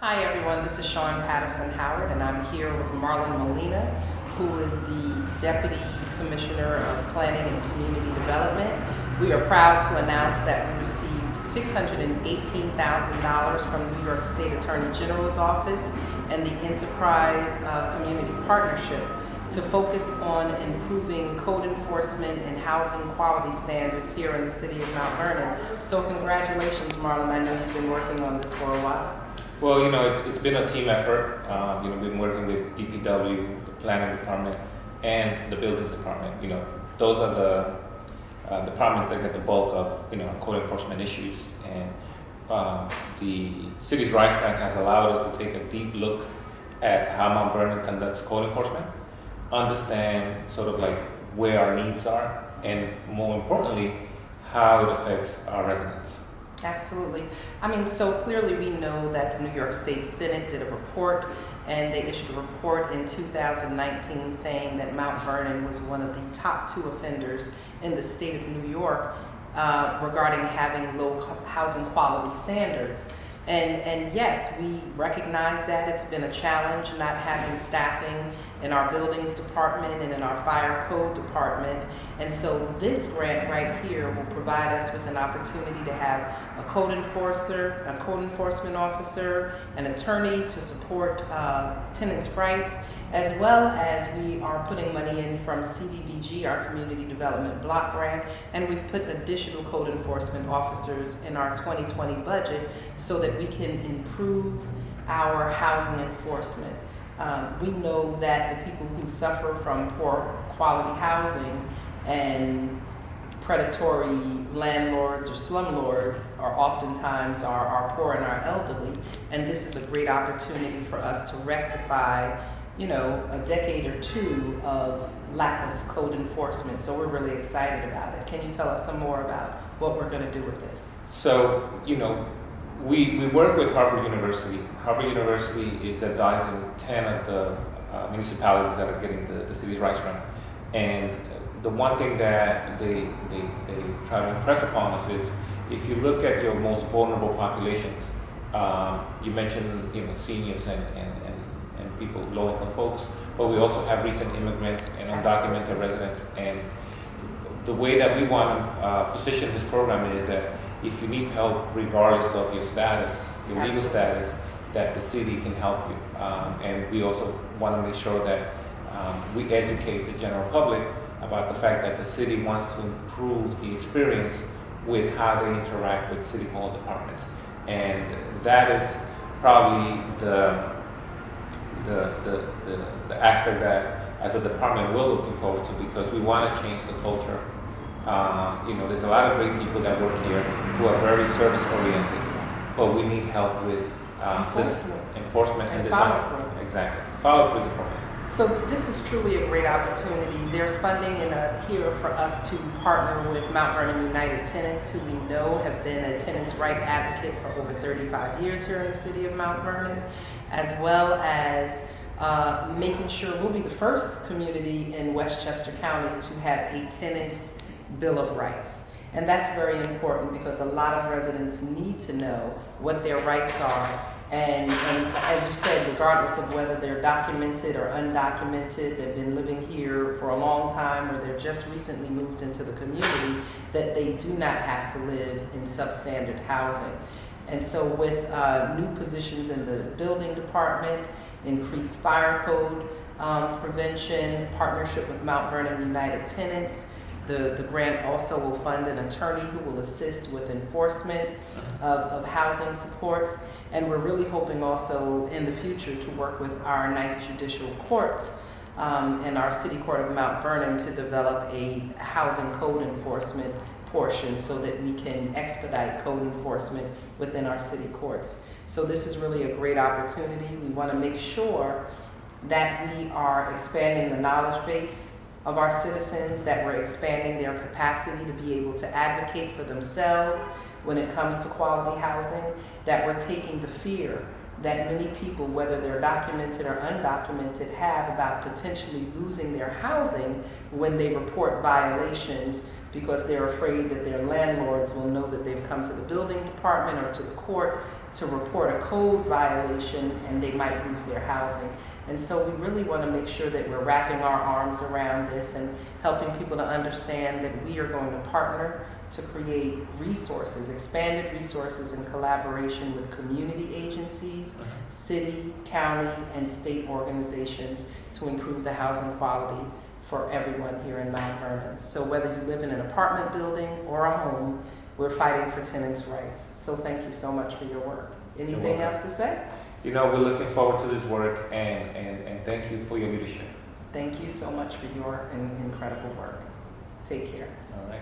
Hi everyone, this is Shawyn Patterson-Howard and I'm here with Marlon Molina, who is the Deputy Commissioner of Planning and Community Development. We are proud to announce that we received $618,000 from the New York State Attorney General's Office and the Enterprise Community Partnership to focus on improving code enforcement and housing quality standards here in the City of Mount Vernon. So congratulations, Marlon. I know you've been working on this for a while. Well, it's been a team effort. We've been working with DPW, the planning department, and the buildings department. Those are the departments that get the bulk of, code enforcement issues. And the city's rights grant has allowed us to take a deep look at how Mount Vernon conducts code enforcement, understand sort of like where our needs are, and more importantly, how it affects our residents. Absolutely. So clearly we know that the New York State Senate did a report, and they issued a report in 2019 saying that Mount Vernon was one of the top 2 offenders in the state of New York regarding having low housing quality standards. And yes, we recognize that it's been a challenge not having staffing in our buildings department and in our fire code department. And so this grant right here will provide us with an opportunity to have a code enforcer, a code enforcement officer, an attorney to support tenants' rights, as well as we are putting money in from CDBG, our Community Development Block Grant, and we've put additional code enforcement officers in our 2020 budget so that we can improve our housing enforcement. We know that the people who suffer from poor quality housing and predatory landlords or slumlords are oftentimes our poor and our elderly, and this is a great opportunity for us to rectify a decade or 2 of lack of code enforcement. So we're really excited about it. Can you tell us some more about what we're going to do with this? So, we work with Harvard University. Harvard University is advising 10 of the municipalities that are getting the city's rights grant. And the one thing that they try to impress upon us is, if you look at your most vulnerable populations, you mentioned seniors and people, low-income folks, but we also have recent immigrants and undocumented residents. And the way that we want to position this program is that if you need help, regardless of your status, your legal status, that the city can help you. And we also want to make sure that we educate the general public about the fact that the city wants to improve the experience with how they interact with city hall departments. And that is probably the aspect that as a department we're looking forward to, because we want to change the culture. There's a lot of great people that work here who are very service oriented, but we need help with this enforcement and design. Exactly. Follow through is important. So this is truly a great opportunity. There's funding here for us to partner with Mount Vernon United Tenants, who we know have been a tenants' right advocate for over 35 years here in the City of Mount Vernon, as well as making sure we'll be the first community in Westchester County to have a tenants' Bill of Rights. And that's very important because a lot of residents need to know what their rights are. And as you said, regardless of whether they're documented or undocumented, they've been living here for a long time or they're just recently moved into the community, that they do not have to live in substandard housing. And so with new positions in the building department, increased fire code prevention, partnership with Mount Vernon United Tenants, the grant also will fund an attorney who will assist with enforcement of housing supports. And we're really hoping also in the future to work with our 9th Judicial Court and our City Court of Mount Vernon to develop a housing code enforcement portion so that we can expedite code enforcement within our city courts. So this is really a great opportunity. We want to make sure that we are expanding the knowledge base of our citizens, that we're expanding their capacity to be able to advocate for themselves when it comes to quality housing, that we're taking the fear that many people, whether they're documented or undocumented, have about potentially losing their housing when they report violations because they're afraid that their landlords will know that they've come to the building department or to the court to report a code violation and they might lose their housing. And so we really want to make sure that we're wrapping our arms around this and helping people to understand that we are going to partner to create resources, expanded resources in collaboration with community agencies, city, county, and state organizations to improve the housing quality for everyone here in Mount Vernon. So whether you live in an apartment building or a home, we're fighting for tenants' rights. So thank you so much for your work. Anything else to say? You know, we're looking forward to this work, and thank you for your leadership. Thank you so much for your incredible work. Take care. All right.